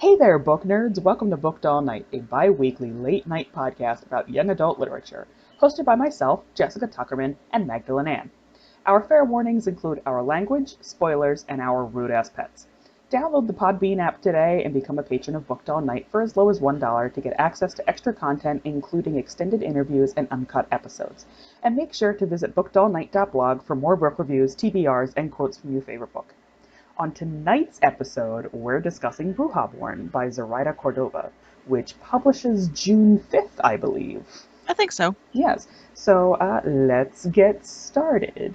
Hey there, book nerds! Welcome to Booked All Night, a bi-weekly late-night podcast about young adult literature, hosted by myself, Jessica Tuckerman, and Magdalene Ann. Our fair warnings include our language, spoilers, and our rude-ass pets. Download the Podbean app today and become a patron of Booked All Night for as low as $1 to get access to extra content, including extended interviews and uncut episodes. And make sure to visit bookedallnight.blog for more book reviews, TBRs, and quotes from your favorite book. On tonight's episode, we're discussing Bruja Born by Zoraida Cordova, which publishes June 5th, I believe. I think so. Yes. So let's get started.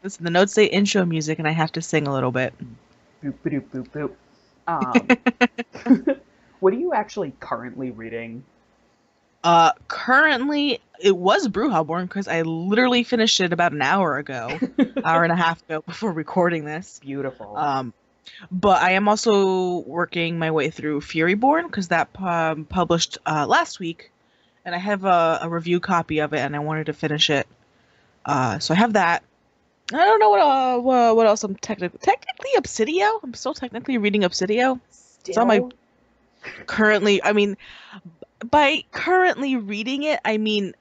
Listen, the notes say intro music, and I have to sing a little bit. Boop, boop, boop, boop. What are you actually currently reading? Currently, it was Bruja Born, because I literally finished it about an hour ago, hour and a half ago, before recording this. Beautiful. But I am also working my way through Fury Born, because that published last week, and I have a review copy of it, and I wanted to finish it. So I have that. I don't know what else I'm technically Obsidio. I'm still technically reading Obsidio. It's on my currently. I mean, by currently reading it, I mean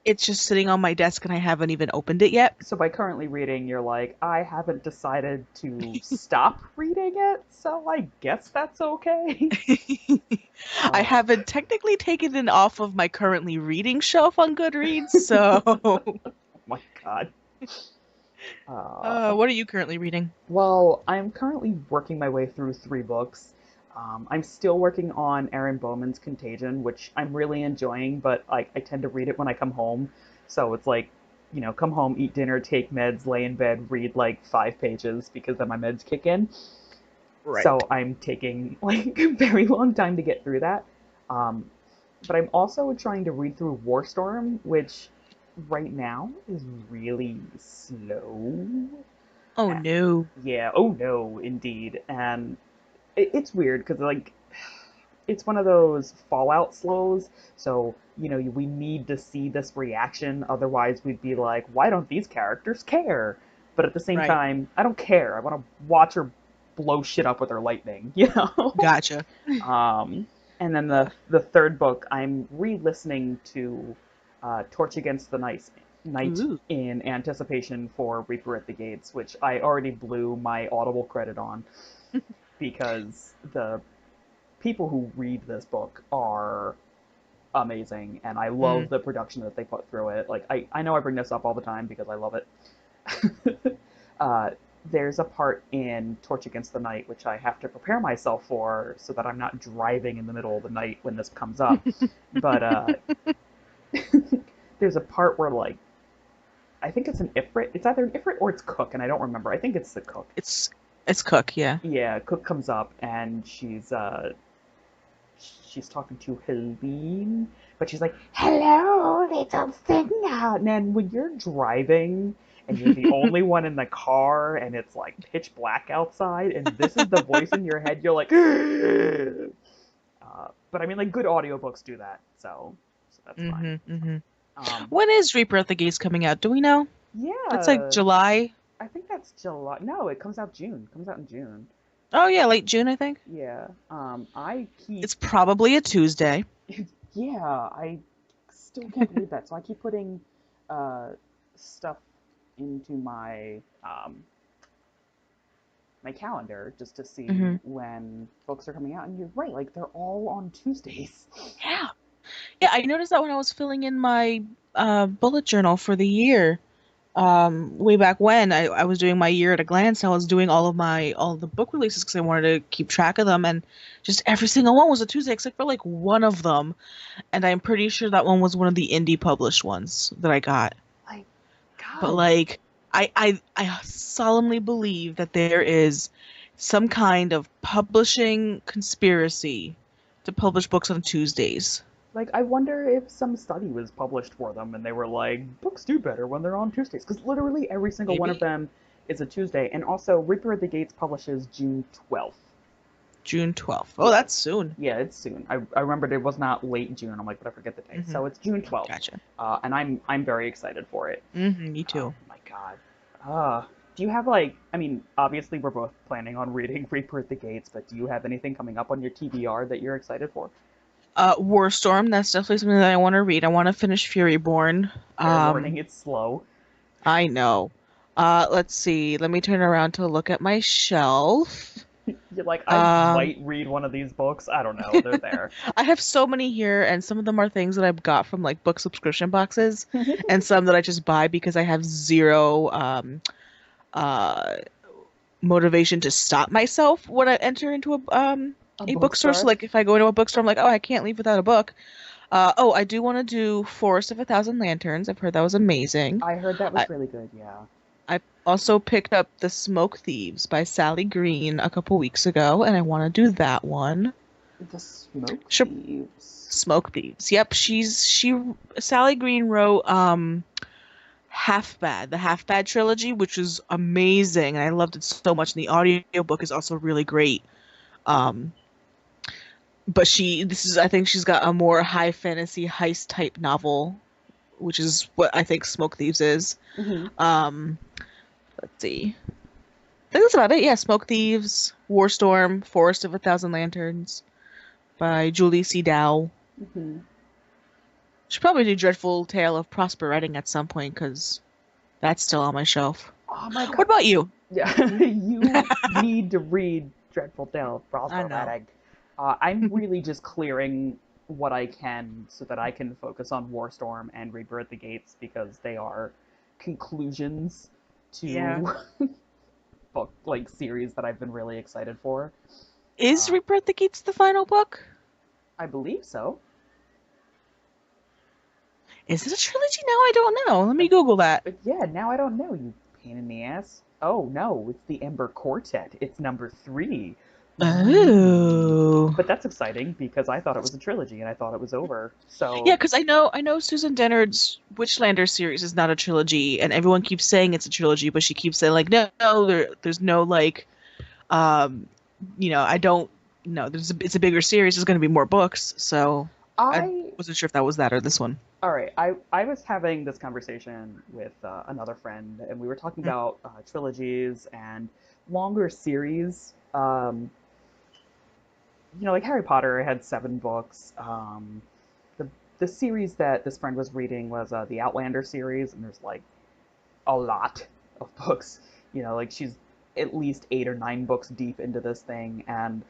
it's just sitting on my desk and I haven't even opened it yet. So by currently reading, you're like, I haven't decided to stop reading it, so I guess that's okay. I haven't technically taken it off of my currently reading shelf on Goodreads, so. Oh my god. What are you currently reading? Well, I'm currently working my way through 3 books. I'm still working on Aaron Bowman's Contagion, which I'm really enjoying, but I tend to read it when I come home. So it's like, come home, eat dinner, take meds, lay in bed, read like 5 pages, because then my meds kick in. Right. So I'm taking like a very long time to get through that. But I'm also trying to read through Warstorm, which right now is really slow. Oh no. Yeah, oh no, indeed. And it's weird because like it's one of those Fallout slows. So, we need to see this reaction, otherwise we'd be like, why don't these characters care? But at the same time, I don't care. I want to watch her blow shit up with her lightning, Gotcha. And then the third book, I'm re-listening to Torch Against the Night Ooh. in anticipation for Reaper at the Gates, which I already blew my Audible credit on because the people who read this book are amazing, and I love the production that they put through it. Like, I know I bring this up all the time because I love it. There's a part in Torch Against the Night which I have to prepare myself for so that I'm not driving in the middle of the night when this comes up. But there's a part where, like, I think it's an Ifrit. It's either an Ifrit or it's Cook, and I don't remember. I think it's the Cook. It's Cook, yeah. Yeah, Cook comes up and she's talking to Helene, but she's like, "Hello, little singer." And then when you're driving and you're the only one in the car and it's like pitch black outside and this is the voice in your head, you're like, but I mean, like, good audiobooks do that, so that's fine. When is Reaper at the Gates coming out? Do we know? Yeah. It's like July. I think that's July. No, it comes out June. It comes out in June. Oh yeah, late June, I think. Yeah. It's probably a Tuesday. Yeah, I still can't believe that. So I keep putting stuff into my my calendar just to see when books are coming out. And you're right, like, they're all on Tuesdays. Yeah. Yeah, I noticed that when I was filling in my bullet journal for the year. Way back when I was doing my year at a glance, I was doing all of the book releases because I wanted to keep track of them, and just every single one was a Tuesday except for like one of them, and I'm pretty sure that one was one of the indie published ones that I got. My God. But like I solemnly believe that there is some kind of publishing conspiracy to publish books on Tuesdays. Like, I wonder if some study was published for them and they were like, books do better when they're on Tuesdays. Because literally every single one of them is a Tuesday. And also, Reaper at the Gates publishes June 12th. June 12th. Oh, that's soon. Yeah, it's soon. I remembered it was not late June. I'm like, but I forget the date. Mm-hmm. So it's June 12th. Gotcha. And I'm very excited for it. Mm-hmm, me Oh too. my god. Do you have like, I mean, obviously we're both planning on reading Reaper at the Gates, but do you have anything coming up on your TBR that you're excited for? Warstorm, that's definitely something that I want to read. I want to finish Fury Born. Fair warning, it's slow. I know. Let's see. Let me turn around to look at my shelf. You're like, I Um, might read one of these books. I don't know. They're there. I have so many here, and some of them are things that I've got from like book subscription boxes, and some that I just buy because I have zero uh motivation to stop myself when I enter into A a bookstore. So bookstore? like if I go into a bookstore, I'm like, oh, I can't leave without a book. Oh, I do want to do Forest of a Thousand Lanterns. I've heard that was amazing. I heard that I was really good, yeah. I also picked up The Smoke Thieves by Sally Green a couple weeks ago, and I want to do that one. The Smoke Sh Thieves. Smoke Thieves. Yep, Sally Green wrote Half Bad, the Half Bad trilogy, which is amazing, and I loved it so much. And the audiobook is also really great. Um, but I think she's got a more high fantasy heist type novel, which is what I think Smoke Thieves is. Hmm. Um, let's see. I think that's about it. Yeah, Smoke Thieves, Warstorm, Forest of a Thousand Lanterns by Julie C. Dow. Hmm. Should probably do Dreadful Tale of Prosper Writing at some point because that's still on my shelf. Oh my What god. about you? Yeah, you need to read Dreadful Tale of I Prosper know. Redding. I'm really just clearing what I can so that I can focus on Warstorm and Reaper at the Gates because they are conclusions Yeah. to book like series that I've been really excited for. Is Uh, Reaper at the Gates the final book? I believe so. Is it a trilogy now? I don't know. Let me Google that. But yeah, now I don't know, you pain in the ass. Oh no, it's the Ember Quartet. It's number 3. Ooh. Oh. But that's exciting because I thought it was a trilogy and I thought it was over. Yeah, So because I know Susan Dennard's Witchlander series is not a trilogy, and everyone keeps saying it's a trilogy, but she keeps saying like, no, there's no like, um, I don't. No, it's a bigger series. There's going to be more books, so I I wasn't sure if that was that or this one. all right. I was having this conversation with another friend, and we were talking about trilogies and longer series. Like Harry Potter had 7 books. The the series that this friend was reading was the Outlander series, and there's like a lot of books. Like she's at least 8 or 9 books deep into this thing, and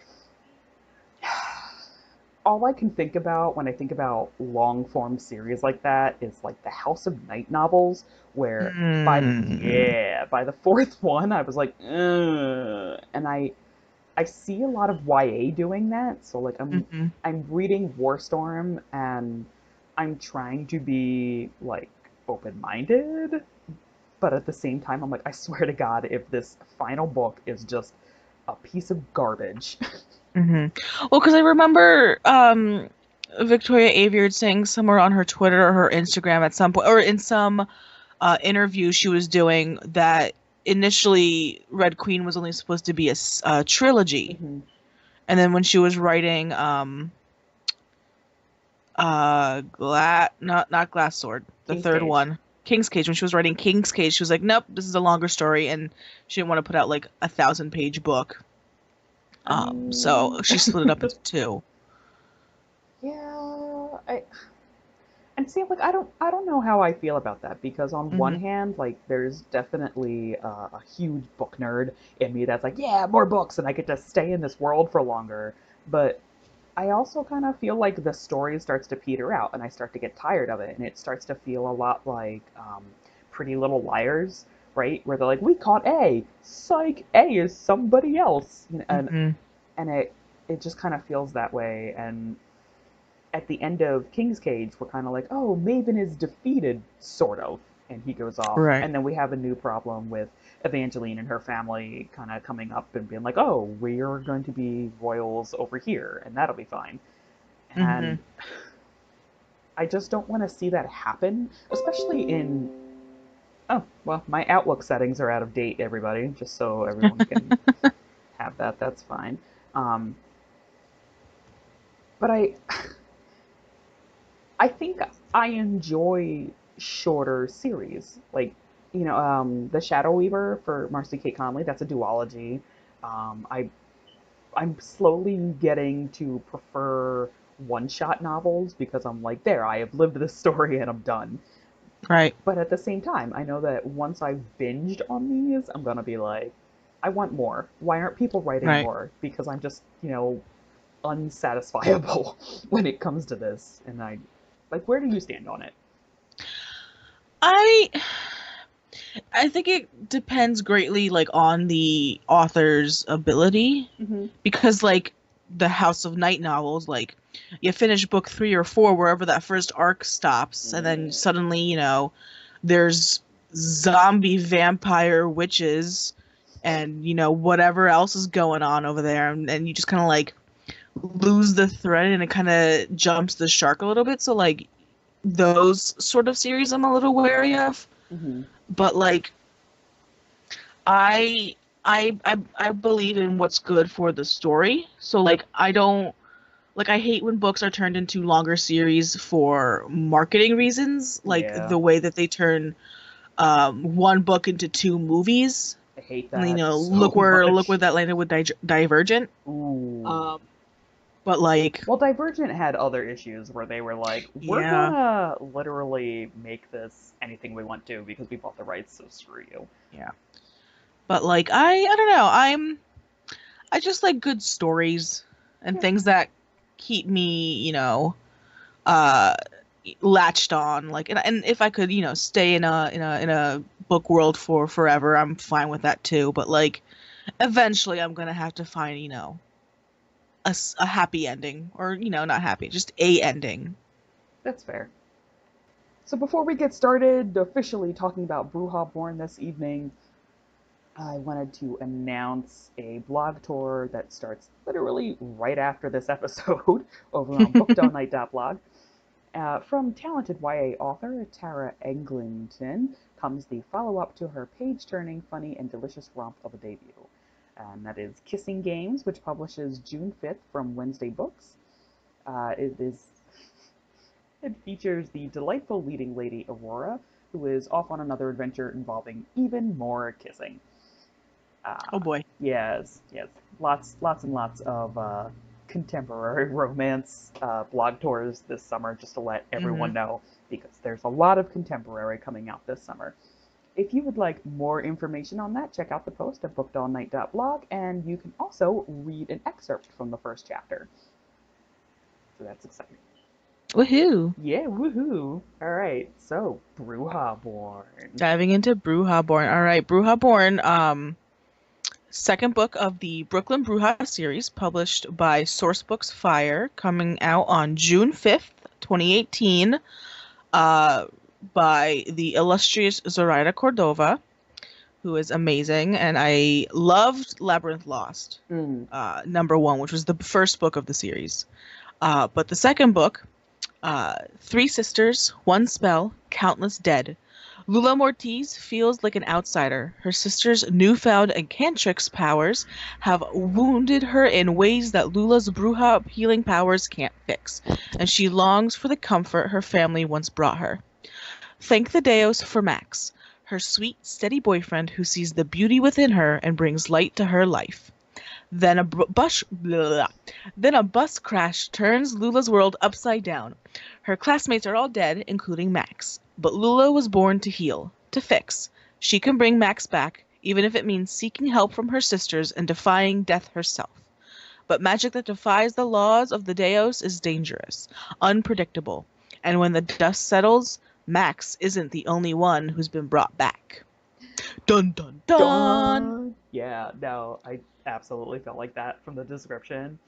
all I can think about when I think about long form series like that is like the House of Night novels, where Mm. by the fourth one I was like, ugh. And I see a lot of YA doing that. So like Hmm. I'm reading Warstorm and I'm trying to be like open minded, but at the same time I'm like, I swear to God, if this final book is just a piece of garbage. Hmm. Well, because I remember Victoria Aveyard saying somewhere on her Twitter or her Instagram at some point, or in some interview she was doing, that initially Red Queen was only supposed to be a trilogy, Mhm. and then when she was writing not Glass Sword, the King's third Cage. one, King's Cage, when she was writing King's Cage, she was like, nope, this is a longer story, and she didn't want to put out like 1,000-page book. I So mean, she split it up into two. yeah, and see, like, I don't know how I feel about that because on one Hmm. hand, like, there's definitely a huge book nerd in me that's like, yeah, more books, and I get to stay in this world for longer. But I also kind of feel like the story starts to peter out, and I start to get tired of it, and it starts to feel a lot like Pretty Little Liars, right? Where they're like, we caught A, psych, A is somebody else, Hmm. and it just kind of feels that way. And at the end of King's Cage, we're kind of like, oh, Maven is defeated, sort of, and he goes off. Right. And then we have a new problem with Evangeline and her family kind of coming up and being like, oh, we're going to be royals over here, and that'll be fine. Hmm. And I just don't want to see that happen, especially in. Oh, well, my Outlook settings are out of date, everybody, just so everyone can have that. That's fine. Um, but I think I enjoy shorter series, like the Shadow Weaver for Marcy Kate Conley. That's a duology. I'm slowly getting to prefer one-shot novels because I'm like, there, I have lived this story and I'm done. Right. But at the same time, I know that once I've binged on these, I'm gonna be like, I want more. Why aren't people writing Right. more? Because I'm just, unsatisfiable when it comes to this. And where do you stand on it? I I think it depends greatly like on the author's ability Hmm. because like the House of Night novels, like you finish book 3 or 4 wherever that first arc stops, and then Yeah. suddenly, there's zombie vampire witches and whatever else is going on over there, and you just kind of like lose the thread and it kind of jumps the shark a little bit. So like those sort of series I'm a little wary of. Hmm. But like I I believe in what's good for the story. So like I don't like I hate when books are turned into longer series for marketing reasons, like Yeah. the way that they turn one book into 2 movies. I hate And, that so look where much. that landed with Divergent. Ooh. Um, but like Well, Divergent had other issues where they were like, we're yeah, gonna literally make this anything we want to because we bought the rights, so screw you. yeah. But like I don't know. I just like good stories and Yeah. things that keep me, uh latched on like and if I could stay in a book world for forever, I'm fine with that too, but like eventually I'm gonna have to find a happy ending, or not happy, just a ending. That's fair. So before we get started officially talking about Bruja Born this evening, I wanted to announce a blog tour that starts literally right after this episode over on bookdownnight.blog. From talented YA author Tara Eglinton comes the follow up to her page turning, funny, and delicious romp of a debut. And that is Kissing Games, which publishes June 5th from Wednesday Books. It is It features the delightful leading lady Aurora, who is off on another adventure involving even more kissing. Oh Uh, boy. yes, lots and lots of contemporary romance blog tours this summer, just to let everyone Hmm. know, because there's a lot of contemporary coming out this summer. If you would like more information on that, check out the post at bookedallnight.blog, and you can also read an excerpt from the first chapter. So that's exciting. Woohoo. Yeah, woohoo! All right, so Bruja Born. Diving into Bruja Born. All right, Bruja Born, second book of the Brooklyn Bruja series, published by Sourcebooks Fire, coming out on June 5th, 2018, uh, by the illustrious Zoraida Cordova, who is amazing. And I loved Labyrinth Lost, Mm. #1, which was the first book of the series. But the second book, Three Sisters, One Spell, Countless Dead. Lula Mortiz feels like an outsider. Her sister's newfound Encantrix powers have wounded her in ways that Lula's Bruja healing powers can't fix, and she longs for the comfort her family once brought her. Thank the Deos for Max, her sweet, steady boyfriend who sees the beauty within her and brings light to her life. Then then a bus crash turns Lula's world upside down. Her classmates are all dead, including Max. But Lula was born to heal, to fix. She can bring Max back, even if it means seeking help from her sisters and defying death herself. But magic that defies the laws of the Deos is dangerous, unpredictable, and when the dust settles, Max isn't the only one who's been brought back. Dun dun dun! Done. Yeah, no, I absolutely felt like that from the description.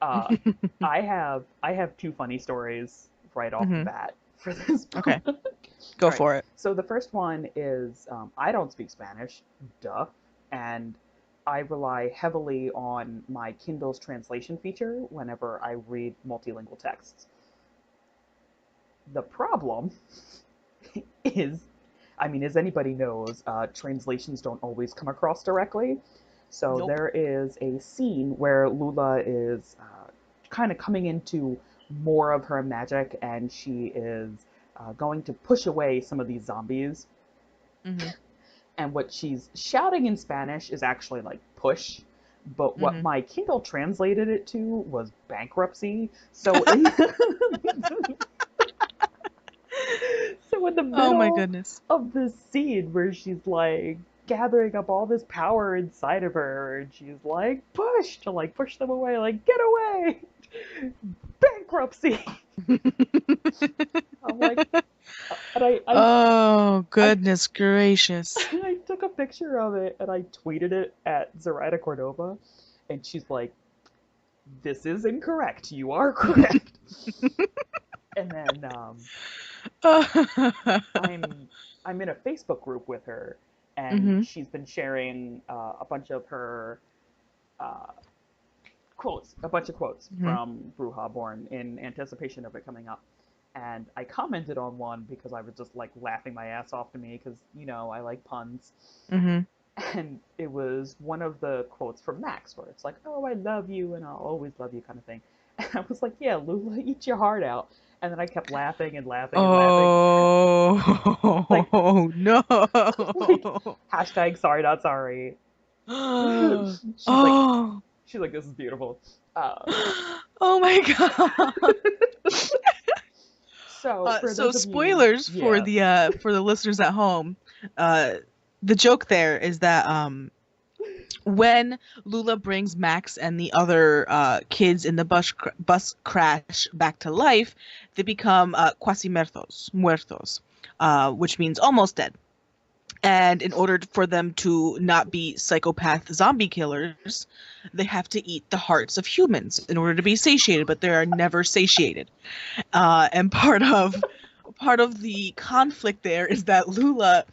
Uh, I have two funny stories right off the Hmm. bat for this book. Okay, All go right, for it. so the first one is I don't speak Spanish, duh, and I rely heavily on my Kindle's translation feature whenever I read multilingual texts. The problem is, I mean, as anybody knows, translations don't always come across directly. So Nope. there is a scene where Lula is kind of coming into more of her magic, and she is going to push away some of these zombies. Mhm. And what she's shouting in Spanish is actually like push, but what Mhm. my Kindle translated it to was bankruptcy. So in so in the Oh my middle goodness. of this scene where she's like gathering up all this power inside of her, and she's like push to like push them away, like get away, bankruptcy. I'm like, and I Oh, I goodness gracious. I took a picture of it and I tweeted it at Zoraida Cordova, and she's like, "This is incorrect. You are correct." And then I'm I'm in a Facebook group with her, and Mhm. she's been sharing a bunch of her uh, quotes, a bunch of quotes Mhm. from Bruja Born in anticipation of it coming up. And I commented on one because I was just like laughing my ass off to me because I like puns. Mhm. And it was one of the quotes from Max where it's like, "Oh, I love you and I'll always love you," kind of thing. And I was like, "Yeah, Lula, eat your heart out." And then I kept laughing and laughing and laughing. Like Oh no. like hashtag sorry not sorry. she's like Oh. she's like, "This is beautiful." Oh my God. So for So those of you, spoilers yeah. for the listeners at home. Uh, the joke there is that when Lula brings Max and the other kids in the bus crash back to life, they become quasi muertos, which means almost dead. And in order for them to not be psychopath zombie killers, they have to eat the hearts of humans in order to be satiated, but they are never satiated. And part of the conflict there is that Lula,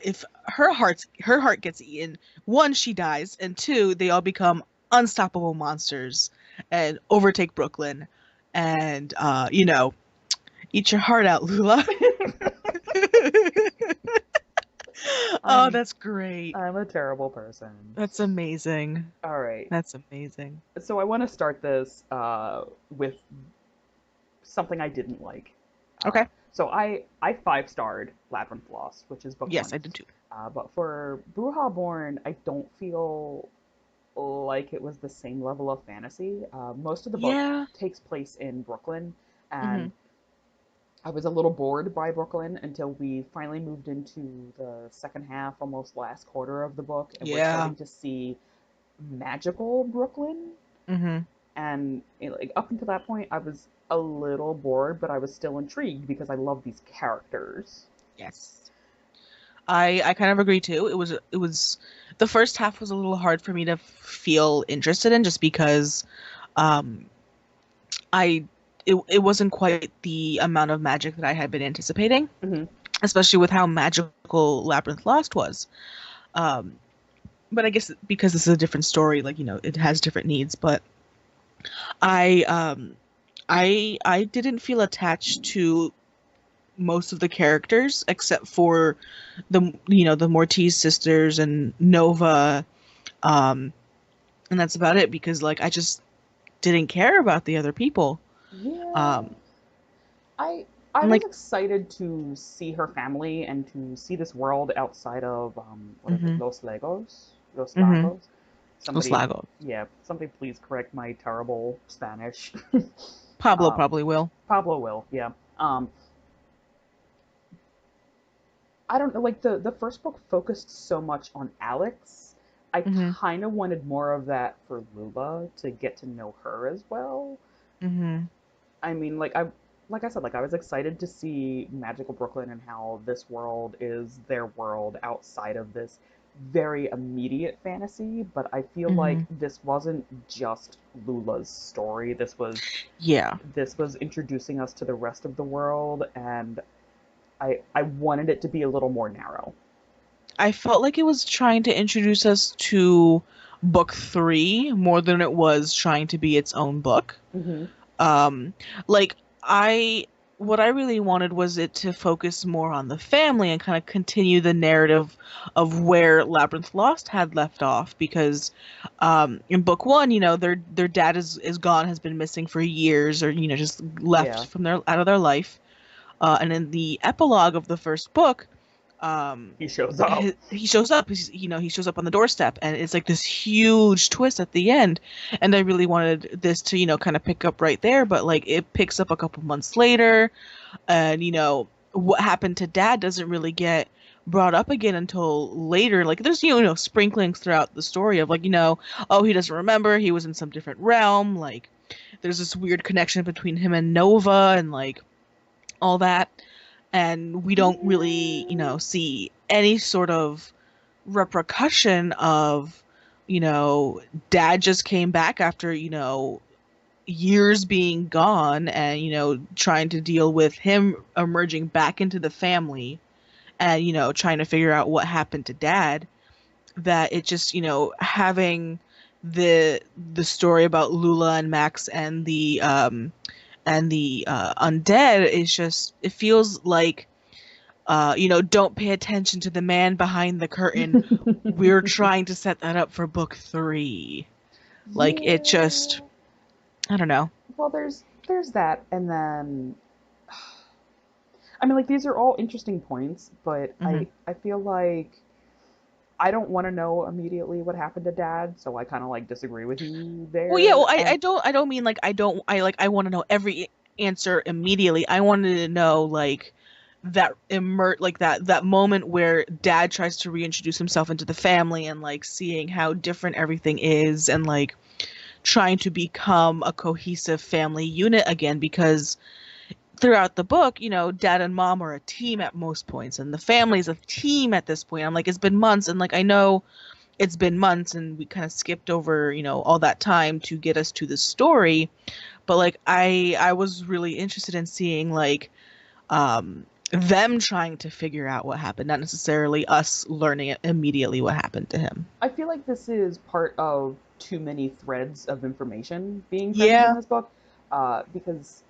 if her heart gets eaten, one, she dies, and two, they all become unstoppable monsters and overtake Brooklyn, and eat your heart out, Lula. Oh, I'm that's great. I'm a terrible person. That's amazing. All right. That's amazing. So I want to start this with something I didn't like. Uh, Okay. so I five-starred Labyrinth Lost, which is book Yes, one. I did too. But for Bruja Born, I don't feel like it was the same level of fantasy. Most of the book Yeah. takes place in Brooklyn, Hmm. and I was a little bored by Brooklyn until we finally moved into the second half, almost last quarter of the book, and we're Yeah. starting to see magical Brooklyn. Hmm. And like up until that point, I was a little bored, but I was still intrigued because I love these characters. Yes. I kind of agree too. It was the first half was a little hard for me to feel interested in just because um I it wasn't quite the amount of magic that I had been anticipating, Hmm. especially with how magical Labyrinth Lost was. Um but I guess because this is a different story, like, it has different needs, but I I didn't feel attached to most of the characters except for the Mortiz sisters and Nova, um and that's about it because like I just didn't care about the other people. Yeah, um I I and was like excited to see her family and to see this world outside of what is it, mhm Los Legos, Los mhm Lagos. Los Somebody, Lagos. yeah, somebody please correct my terrible Spanish. Pablo um, probably will. Pablo will, yeah. Um, I don't know, like the first book focused so much on Alex. I Mhm kind of wanted more of that for Lula to get to know her as well. mhm I mean, like I said, like I was excited to see Magical Brooklyn and how this world is their world outside of this very immediate fantasy, but I feel like mhm this wasn't just Lula's story. Yeah, This was introducing us to the rest of the world, and I wanted it to be a little more narrow. I felt like it was trying to introduce us to book three more than it was trying to be its own book. Hmm. um like I what I really wanted was it to focus more on the family and kind of continue the narrative of where Labyrinth Lost had left off. Because in book one, their dad is gone, has been missing for years, or just Yeah. left from their out of their life. And in the epilogue of the first book, He shows up. he shows up. He shows up on the doorstep, and it's like this huge twist at the end. And I really wanted this to kind of pick up right there, but like it picks up a couple months later, and what happened to Dad doesn't really get brought up again until later. Like there's sprinklings throughout the story of like oh, he doesn't remember, he was in some different realm. Like there's this weird connection between him and Nova, and like all that, and we don't really see any sort of repercussion of Dad just came back after years being gone, and trying to deal with him emerging back into the family, and trying to figure out what happened to Dad. That it just having the story about Lula and Max and the undead is just, it feels like don't pay attention to the man behind the curtain. We're trying to set that up for book 3. Like it just, I don't know. Well, there's that, and then I mean, like, these are all interesting points, but I feel like I don't want to know immediately what happened to Dad, so I kind of like disagree with you there. Well, yeah, well, I don't mean like I want to know every answer immediately. I wanted to know like that moment where Dad tries to reintroduce himself into the family, and like seeing how different everything is, and like trying to become a cohesive family unit again, because throughout the book, Dad and Mom are a team at most points, and the family's a team at this point. I'm like, it's been months, and like I know it's been months, and we kind of skipped over, all that time to get us to the story, but like I was really interested in seeing like them trying to figure out what happened, not necessarily us learning immediately what happened to him. I feel like this is part of too many threads of information being present in this book, because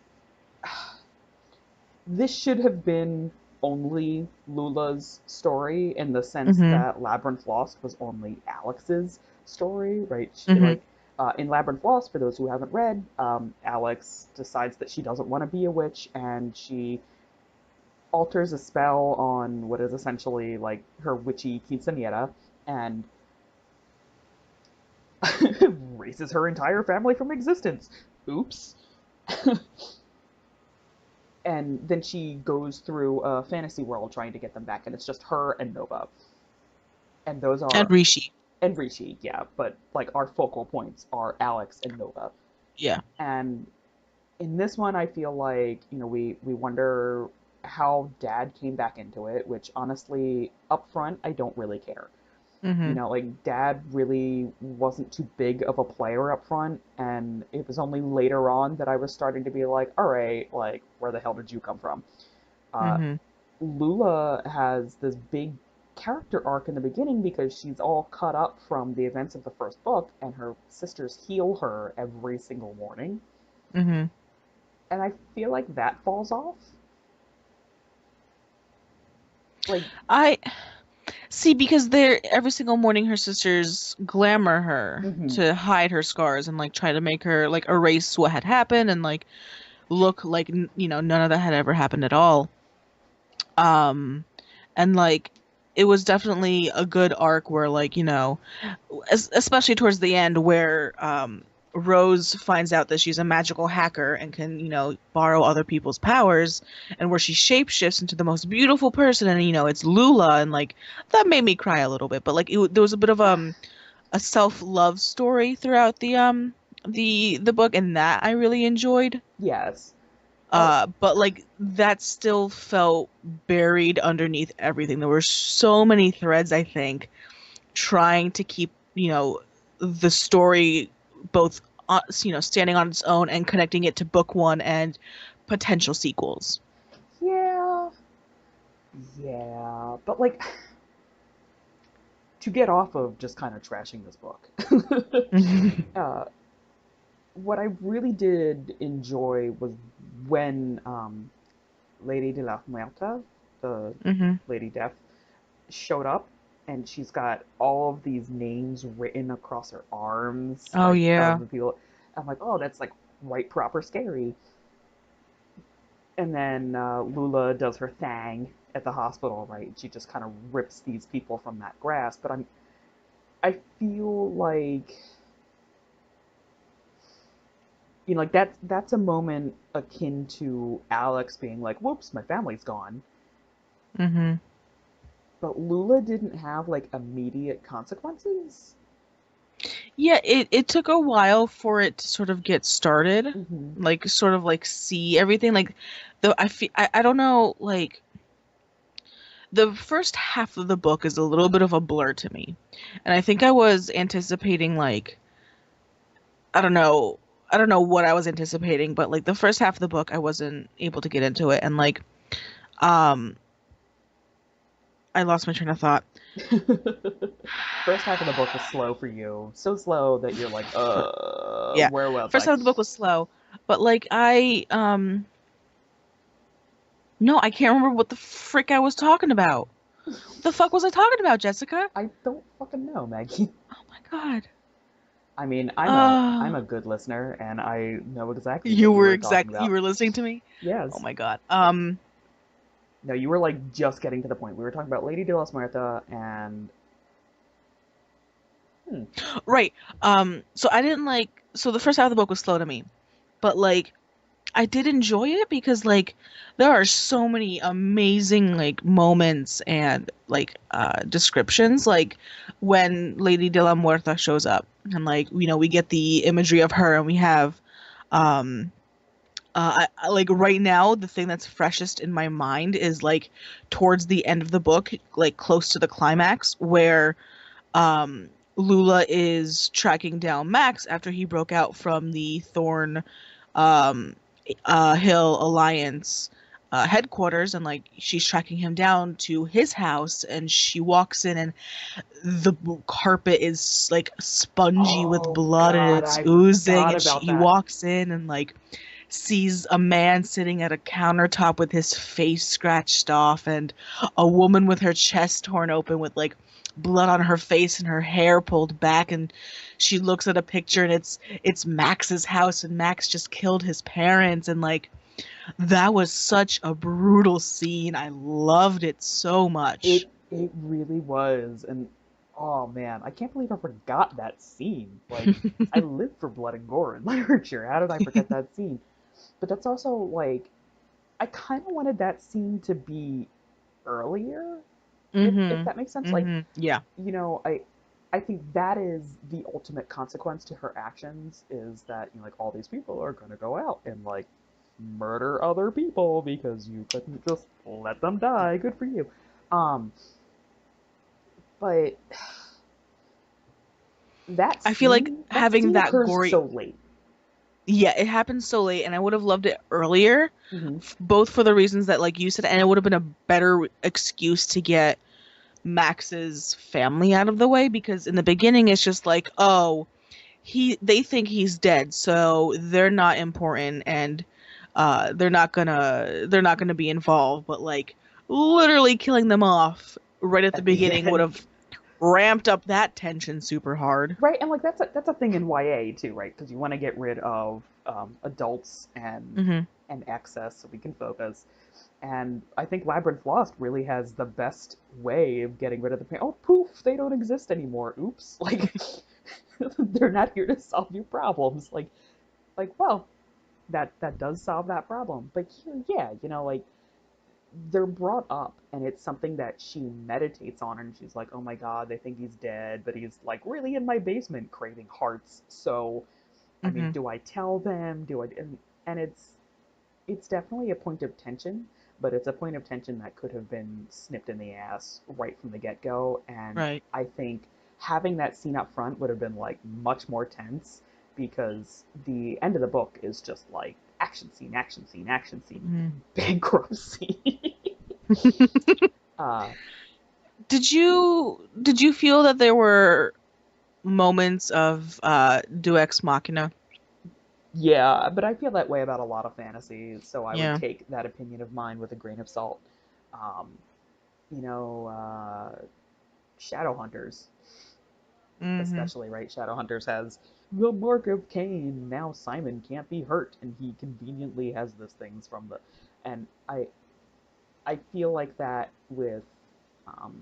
this should have been only Lula's story, in the sense that Labyrinth Lost was only Alex's story, right? In Labyrinth Lost, for those who haven't read, Alex decides that she doesn't want to be a witch, and she alters a spell on what is essentially like her witchy quinceanera, and erases her entire family from existence. Oops. And then she goes through a fantasy world trying to get them back, and it's just her and Nova. And those are... And Rishi. And Rishi, yeah. But, like, our focal points are Alex and Nova. Yeah. And in this one, I feel like, we wonder how Dad came back into it, which, honestly, up front, I don't really care. Like, Dad really wasn't too big of a player up front, and it was only later on that I was starting to be like, all right, like, where the hell did you come from? Lula has this big character arc in the beginning, because she's all cut up from the events of the first book, and her sisters heal her every single morning. And I feel like that falls off. Like, See, because every single morning her sisters glamour her to hide her scars, and like try to make her like erase what had happened, and like look like none of that had ever happened at all. And like it was definitely a good arc where like especially towards the end, where Rose finds out that she's a magical hacker and can borrow other people's powers, and where she shapeshifts into the most beautiful person, and it's Lula, and like that made me cry a little bit. But like there was a bit of a self-love story throughout the book, and that I really enjoyed. Yes. But like that still felt buried underneath everything. There were so many threads, I think, trying to keep the story both standing on its own and connecting it to book 1 and potential sequels. Yeah, but like, to get off of just kind of trashing this book, what I really did enjoy was when Lady de la Muerta, the Mm-hmm. Lady Death, showed up, and she's got all of these names written across her arms, Oh like yeah. of the people. I'm like, oh, that's like right proper scary. And then Lula does her thing at the hospital, right? She just kind of rips these people from that grasp. But I feel like, like that's a moment akin to Alex being like, "Whoops, my family's gone." Mm-hmm. But Lula didn't have like immediate consequences. Yeah, it took a while for it to sort of get started, Hmm. like sort of like see everything. Like the I don't know, like the first half of the book is a little bit of a blur to me. And I think I was anticipating like I don't know, I don't know what I was anticipating, but like the first half of the book I wasn't able to get into it and like um I lost my train of thought. First half of the book was slow for you, so slow that you're like, Yeah. where was First I? half of the book was slow, but like I no, I can't remember what the frick I was talking about. What the fuck was I talking about, Jessica? I don't fucking know, Maggie. Oh my God. I mean, I'm Uh, a good listener, and I know exactly what you you were were talking exactly you about. were listening to me? Oh Yes. my God. No, you were like just getting to the point. We were talking about Lady de las Muerta and hmm, Right. So I didn't like so the first half of the book was slow to me. But like I did enjoy it because like there are so many amazing like moments and like descriptions like when Lady de la Muerta shows up and like we get the imagery of her and we have um like right now the thing that's freshest in my mind is like towards the end of the book like close to the climax where um Lula is tracking down Max after he broke out from the Thorn um Hill Alliance headquarters and like she's tracking him down to his house and she walks in and the carpet is like spongy with oh blood and god, it's I oozing forgot and about he that. walks in and like sees a man sitting at a countertop with his face scratched off and a woman with her chest torn open with like blood on her face and her hair pulled back and she looks at a picture and it's Max's house and Max just killed his parents and like that was such a brutal scene. I loved it so much. It really was, and oh man, I can't believe I forgot that scene. Like, I live for blood and gore in literature. How did I forget that scene? But that's also like, I kind of wanted that scene to be earlier, if Mhm. that makes sense. Like, Mhm. Yeah. I think that is the ultimate consequence to her actions is that like all these people are gonna go out and like murder other people because you couldn't just let them die. Good for you. Um, but I feel like that having scene that occurs gory so late. yeah, it happened so late and I would have loved it earlier, Hmm. both for the reasons that like you said and it would have been a better excuse to get Max's family out of the way because in the beginning it's just like, oh, they think he's dead, so they're not important and they're not gonna be involved, but like literally killing them off right at the At the beginning would end, have ramped up that tension super hard. right? And like that's a thing in YA too, right? Because you want to get rid of adults Hmm. and excess so we can focus. And I think Labyrinth Lost really has the best way of getting rid of the pain. Oh, poof, they don't exist anymore. Oops. Like, they're not here to solve your problems. Well, that does solve that problem. But here, yeah, like they're brought up and it's something that she meditates on and she's like, oh my god, they think he's dead, but he's like really in my basement craving hearts. So, I mean, Hmm. do I tell them? Do I? And it's definitely a point of tension, but it's a point of tension that could have been snipped in the ass right from the get go. And Right. I think having that scene up front would have been like much more tense because the end of the book is just like action scene, action scene, action scene, Mhm. bankruptcy. uh, Did you feel that there were moments of Deus Ex Machina? Yeah, but I feel that way about a lot of fantasy, so I would Yeah. take that opinion of mine with a grain of salt. Um, you know, Shadowhunters, Mm-hmm. especially, right? Shadowhunters has the mark of Cain. Now Simon can't be hurt, and he conveniently has this things from the. And I feel like that with um,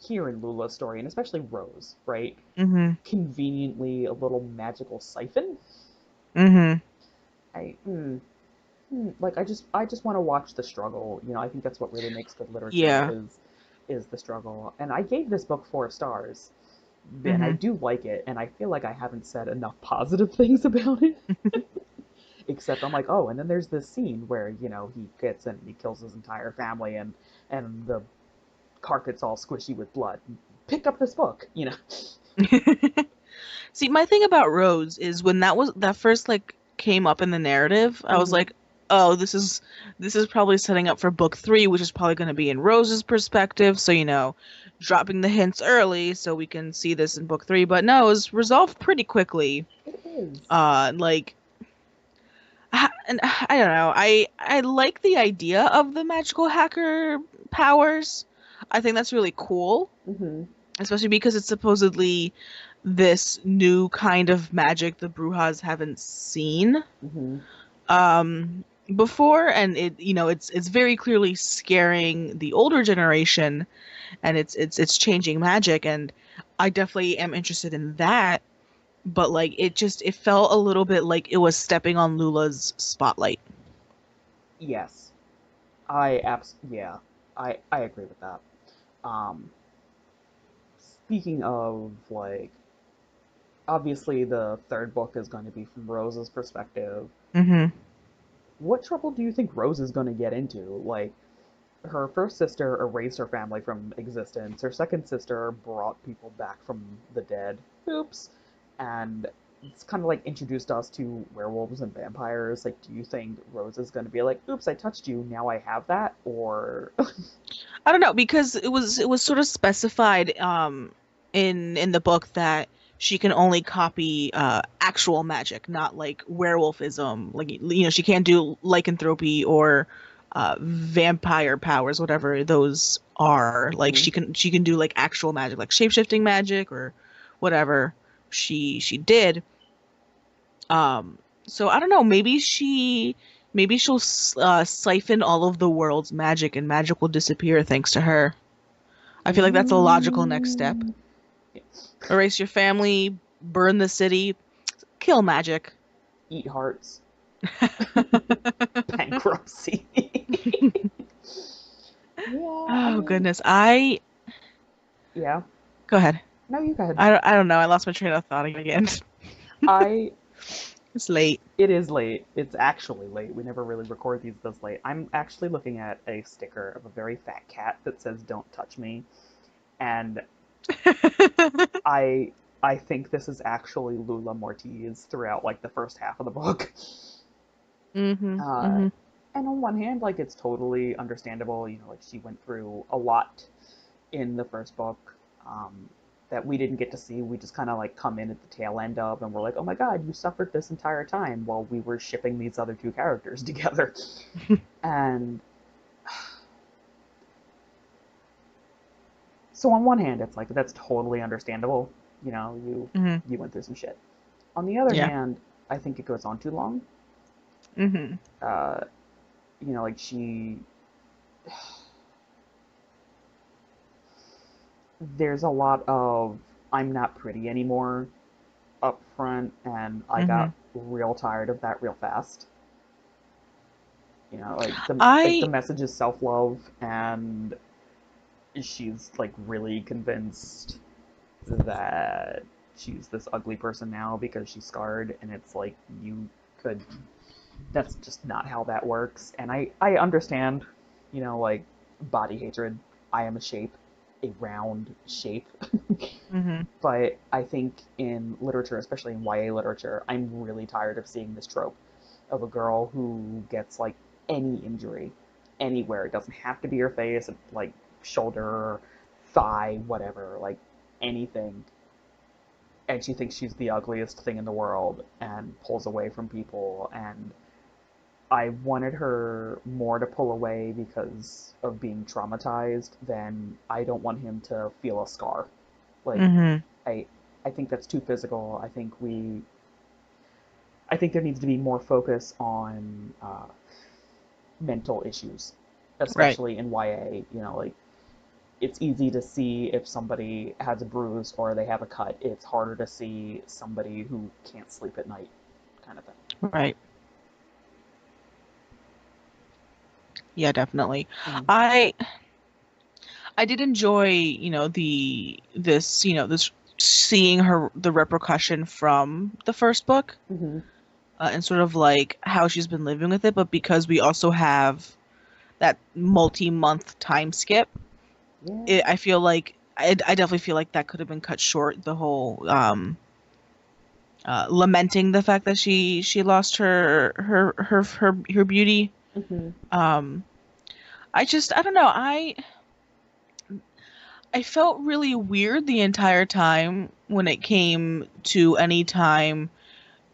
here in Lula's story, and especially Rose, right? Mm-hmm. Conveniently a little magical siphon. Mm-hmm. I like I just want to watch the struggle. I think that's what really makes good literature Yeah. is the struggle. And I gave this book 4 stars, and I Mm-hmm. do like it. And I feel like I haven't said enough positive things about it. Except I'm like, oh, and then there's this scene where he gets in and he kills his entire family, and the carpet's all squishy with blood. Pick up this book. See, my thing about Rose is when that first like came up in the narrative, I was Hmm. like, oh, this is probably setting up for book three, which is probably going to be in Rose's perspective. So, dropping the hints early so we can see this in book three. But no, it was resolved pretty quickly. It is. Like, and I don't know. I like the idea of the magical hacker powers. I think that's really cool, Hmm. especially because it's supposedly this new kind of magic the Brujas haven't seen Hmm. before, and it's very clearly scaring the older generation, and it's changing magic, and I definitely am interested in that. But like it felt a little bit like it was stepping on Lula's spotlight. Yes. Yeah. I agree with that. Um, Speaking of, like, obviously the third book is going to be from Rose's perspective. Hmm. What trouble do you think Rose is going to get into? Like, her first sister erased her family from existence. Her second sister brought people back from the dead. Oops. And it's kind of like introduced us to werewolves and vampires. Like, do you think Rose is going to be like, oops, I touched you, now I have that? Or. I don't know, because it was sort of specified in the book that she can only copy actual magic, not like werewolfism. Like she can't do lycanthropy or vampire powers, whatever those are. Like Mhm. she can do like actual magic, like shape-shifting magic or whatever she did. Um, so I don't know. Maybe she'll siphon all of the world's magic, and magic will disappear thanks to her. I feel like that's a logical next step. Mm. Erase your family, burn the city, kill magic. Eat hearts. Bankruptcy. Yeah, I Oh mean, goodness. I yeah. Go ahead. No, you go ahead. I don't know. I lost my train of thought again. I It's late. It is late. It's actually late. We never really record these this late. I'm actually looking at a sticker of a very fat cat that says "Don't touch me," and I I think this is actually Lula Mortiz throughout like the first half of the book. Mhm. Uh, Mhm. and on one hand, like it's totally understandable. Like she went through a lot in the first book um, that we didn't get to see. We just kind of like come in at the tail end of, and we're like, oh my god, you suffered this entire time while we were shipping these other two characters together. And so on one hand, it's like that's totally understandable. You Mhm. you went through some shit. On the other Yeah. hand, I think it goes on too long. Mhm. Uh, like there's a lot of I'm not pretty anymore up front, and I got Mhm. real tired of that real fast. Like the I message is self love, and she's like really convinced that she's this ugly person now because she's scarred, and it's like you could. That's just not how that works, and I understand, like body hatred. I am a shape, a round shape. Mhm. But I think in literature, especially in YA literature, I'm really tired of seeing this trope of a girl who gets like any injury anywhere. It doesn't have to be her face, like shoulder, thigh, whatever, like anything. and she thinks she's the ugliest thing in the world and pulls away from people. And I wanted her more to pull away because of being traumatized than I don't want him to feel a scar. Like, Mm-hmm. I think that's too physical. I think there needs to be more focus on mental issues, Right. especially in YA. Like, it's easy to see if somebody has a bruise or they have a cut. It's harder to see somebody who can't sleep at night, kind of thing. Right. Yeah, definitely. Mm-hmm. I I did enjoy, this seeing the repercussion from the first book, Mm-hmm. and sort of like how she's been living with it, but because we also have that multi-month time skip, Yeah. I feel like I definitely feel like that could have been cut short. The whole lamenting the fact that she lost her beauty. Mm-hmm. Um, I don't know. I felt really weird the entire time when it came to any time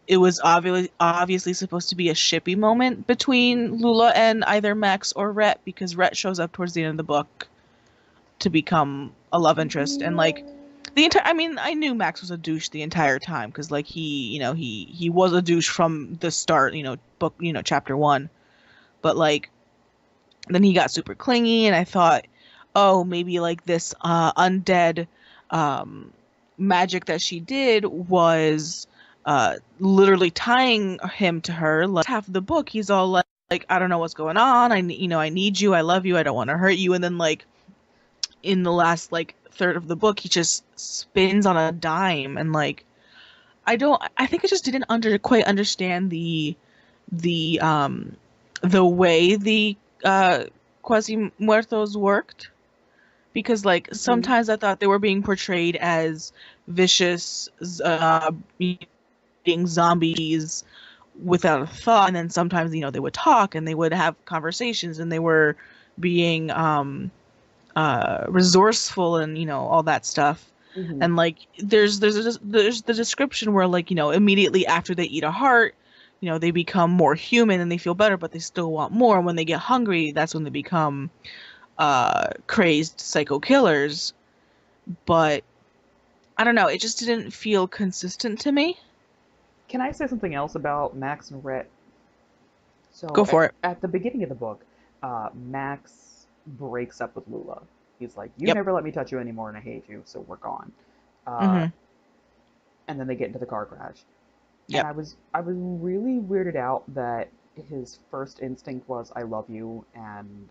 it was obviously supposed to be a shippy moment between Lula and either Max or Rhett, because Rhett shows up towards the end of the book to become a love interest. And Yeah. like the entire I mean, I knew Max was a douche the entire time, because like he was a douche from the start, book, chapter 1. But like then he got super clingy, and I thought, oh, maybe like this undead um, magic that she did was literally tying him to her. Like half of the book, he's all like, I don't know what's going on. I need you. I love you. I don't want to hurt you. And then like in the last like third of the book, he just spins on a dime, and like I think I just didn't quite understand the the way the quasi muertos worked, because like Mm-hmm. sometimes I thought they were being portrayed as vicious eating zombies without a thought, and then sometimes they would talk and they would have conversations and they were being resourceful and all that stuff. Mm-hmm. And like there's the description where like immediately after they eat a heart, they become more human and they feel better, but they still want more. And when they get hungry, that's when they become crazed psycho killers. But I don't know, it just didn't feel consistent to me. Can I say something else about Max and Rhett? Go So for it. at the beginning of the book, Max breaks up with Lula. He's like, "You Yep. never let me touch you anymore, and I hate you, so we're gone." Uh, Mhm. and then they get into the car crash, and Yep. I was really weirded out that his first instinct was, "I love you, and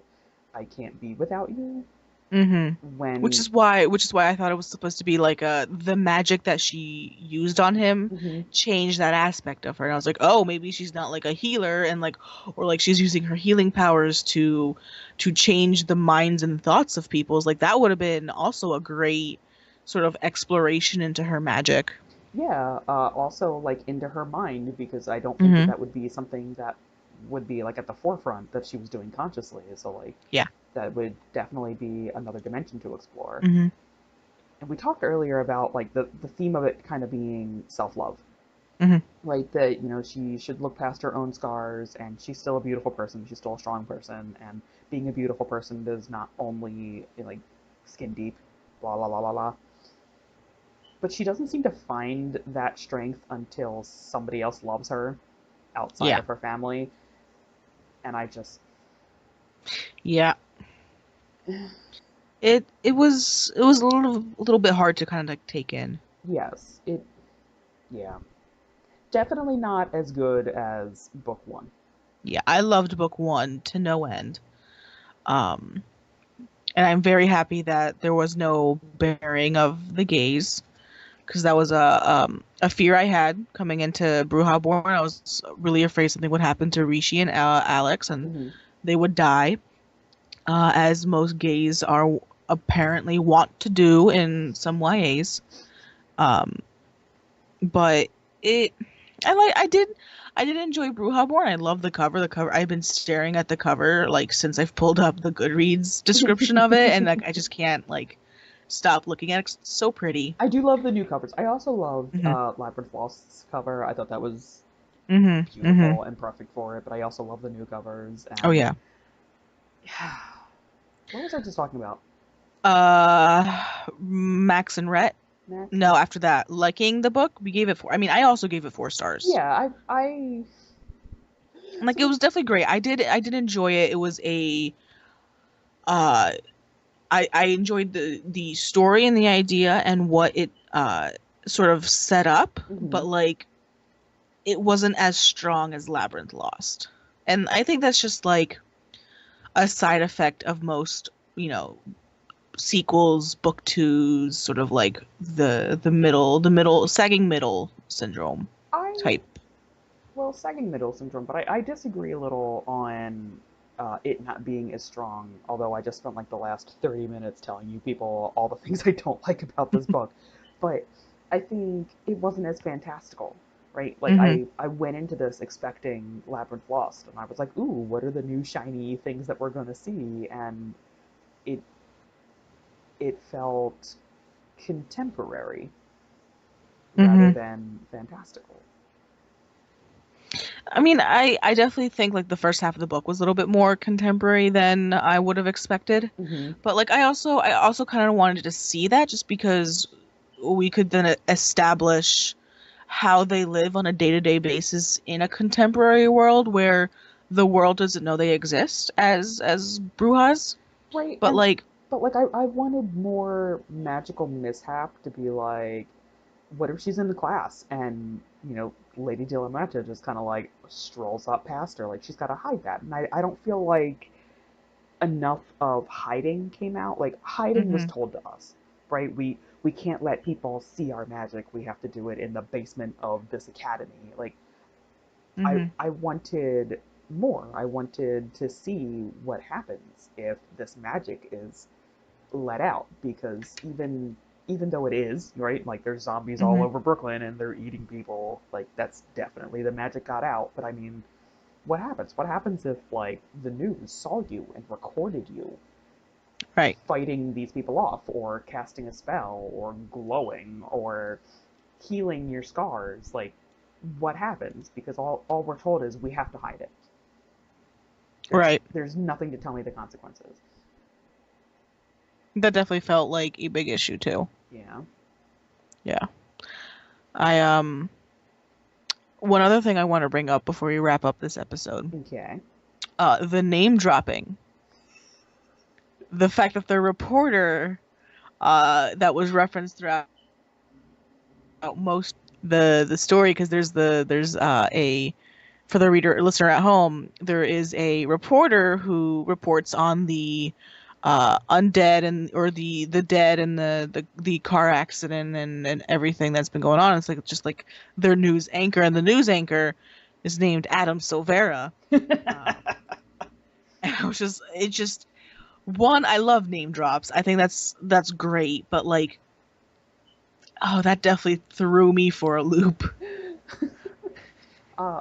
I can't be without you." Mhm. Which When is why I thought it was supposed to be like the magic that she used on him Mhm. changed that aspect of her. And I was like, oh, maybe she's not like a healer, and like, or like she's using her healing powers to change the minds and thoughts of people's. Like that would have been also a great sort of exploration into her magic. Yeah, also like into her mind, because I don't think that Mhm. that would be something that would be like at the forefront that she was doing consciously. So like Yeah. that would definitely be another dimension to explore. Mhm. And we talked earlier about like the theme of it kind of being self-love, Mhm. right? That she should look past her own scars, and she's still a beautiful person. She's still a strong person, and being a beautiful person does not only like skin deep, blah blah blah blah blah. But she doesn't seem to find that strength until somebody else loves her outside Yeah. of her family. And I just, Yeah. It was a little bit hard to kind of like take in. yes, yeah. Definitely not as good as book one. Yeah, I loved book 1 to no end. Um, and I'm very happy that there was no bearing of the gays, because that was a fear I had coming into Bruja Born. I was really afraid something would happen to Rishi and Alex, and Hmm. they would die, as most gays are apparently want to do in some YAs. Um, but it, I did enjoy Bruja Born. I love the cover. The cover. I've been staring at the cover like since I've pulled up the Goodreads description of it, and like I just can't like stop looking at it 'cause it's so pretty. I do love the new covers. I also loved Mhm. Labyrinth Lost's cover. I thought that was Mhm. Mhm. beautiful and perfect for it, but I also love the new covers. Oh And yeah. yeah, what was I just talking about? Max and Rhett. Max No, and after that, liking the book, we gave it four. I mean, I also gave it 4 stars. yeah, I Like it so was definitely great. I did enjoy it. It was uh I enjoyed the story and the idea and what it sort of set up, but mhm. like it wasn't as strong as Labyrinth Lost. And I think that's just like a side effect of most, sequels, book twos, sort of like the middle sagging middle syndrome I type. well, sagging middle syndrome, but I disagree a little on it not being as strong. Although I just spent like the last 30 minutes telling you people all the things I don't like about this book, but I think it wasn't as fantastical, right? Like Hmm. I went into this expecting Labyrinth Lost, and I was like, ooh, what are the new shiny things that we're gonna see? And it it felt contemporary rather Hmm. than fantastical. I mean, I definitely think like the first half of the book was a little bit more contemporary than I would have expected. Hmm. But like I also kind of wanted to see that just because we could then establish how they live on a day-to-day basis in a contemporary world where the world doesn't know they exist as Brujas. Right, But like, but like I wanted more magical mishap to be like, what if she's in the class and Lady Dilamata just kind of like strolls up past her, like she's got to hide that, and I don't feel like enough of hiding came out. Like hiding was hmm told to us, right? We can't let people see our magic. We have to do it in the basement of this academy. Like hmm I wanted more. I wanted to see what happens if this magic is let out, because even though it is right, like there's zombies all hmm over Brooklyn and they're eating people, like that's definitely the magic got out. But I mean, what happens if like the news saw you and recorded you right. fighting these people off, or casting a spell, or glowing, or healing your scars? Like what happens? Because all we're told is we have to hide it. there's Right. there's nothing to tell me the consequences. That definitely felt like a big issue too. Yeah. Yeah. I one other thing I want to bring up before we wrap up this episode. Okay. The name dropping. The fact that the reporter that was referenced throughout most the story, because there's a for the reader listener at home, there is a reporter who reports on the undead and or the dead and the car accident and everything that's been going on. It's like just like their news anchor, and the news anchor is named Adam Silvera. Um, and it just one, I love name drops. I think that's great, but like, oh, that definitely threw me for a loop.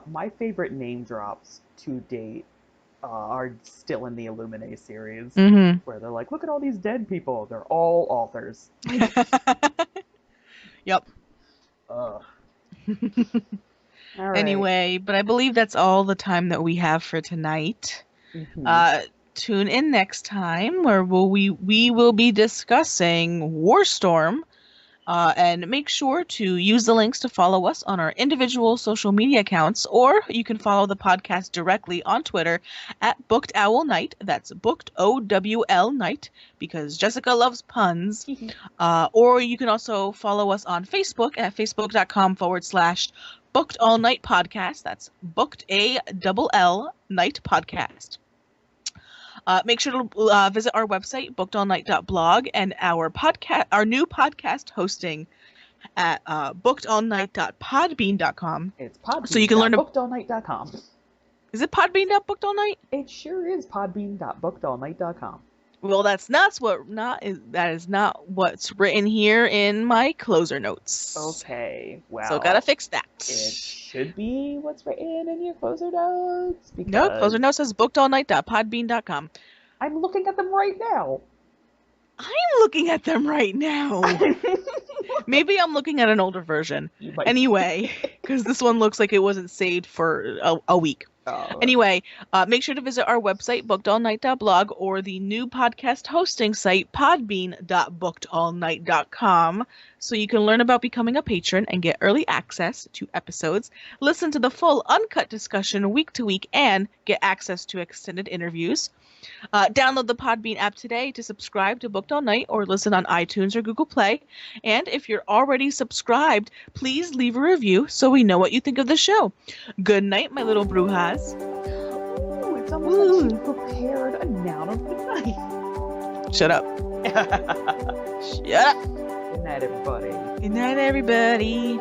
My favorite name drops to date are still in the Illuminae series, Hmm. where they're like, look at all these dead people. They're all authors. Like, Yep. ugh. All right. Anyway, but I believe that's all the time that we have for tonight. Mm-hmm. Uh, Tune in next time where we will be discussing Warstorm. And make sure to use the links to follow us on our individual social media accounts, or you can follow the podcast directly on Twitter at Booked Owl Night. That's Booked OWL Night, because Jessica loves puns. Or you can also follow us on Facebook at facebook.com/Booked All Night Podcast. That's Booked ALL Night Podcast. Make sure to visit our website, bookedallnight.blog, and our new podcast hosting at bookedallnight.podbean.com. It's So you can learn. podbean.bookedallnight.com. Is it Podbean.bookedallnight? It sure is podbean.bookedallnight.com. Well, that is not what's written here in my closer notes. Okay, So gotta well, fix that. it should be what's written in your closer notes, No, closer because notes says bookedallnight.podbean.com. I'm looking at them right now. I'm looking at them right now. Maybe I'm looking at an older version. Anyway, because this one looks like it wasn't saved for a week. Oh. Anyway, make sure to visit our website, bookedallnight.blog, or the new podcast hosting site, podbean.bookedallnight.com, so you can learn about becoming a patron and get early access to episodes, listen to the full uncut discussion week to week, and get access to extended interviews. Download the Podbean app today to subscribe to Booked All Night or listen on iTunes or Google Play. And if you're already subscribed, please leave a review so we know what you think of the show. Good night, my little brujas. Ooh, it's almost like she prepared a noun of the night. Shut up. Shut up. Good night, everybody. Good night, everybody.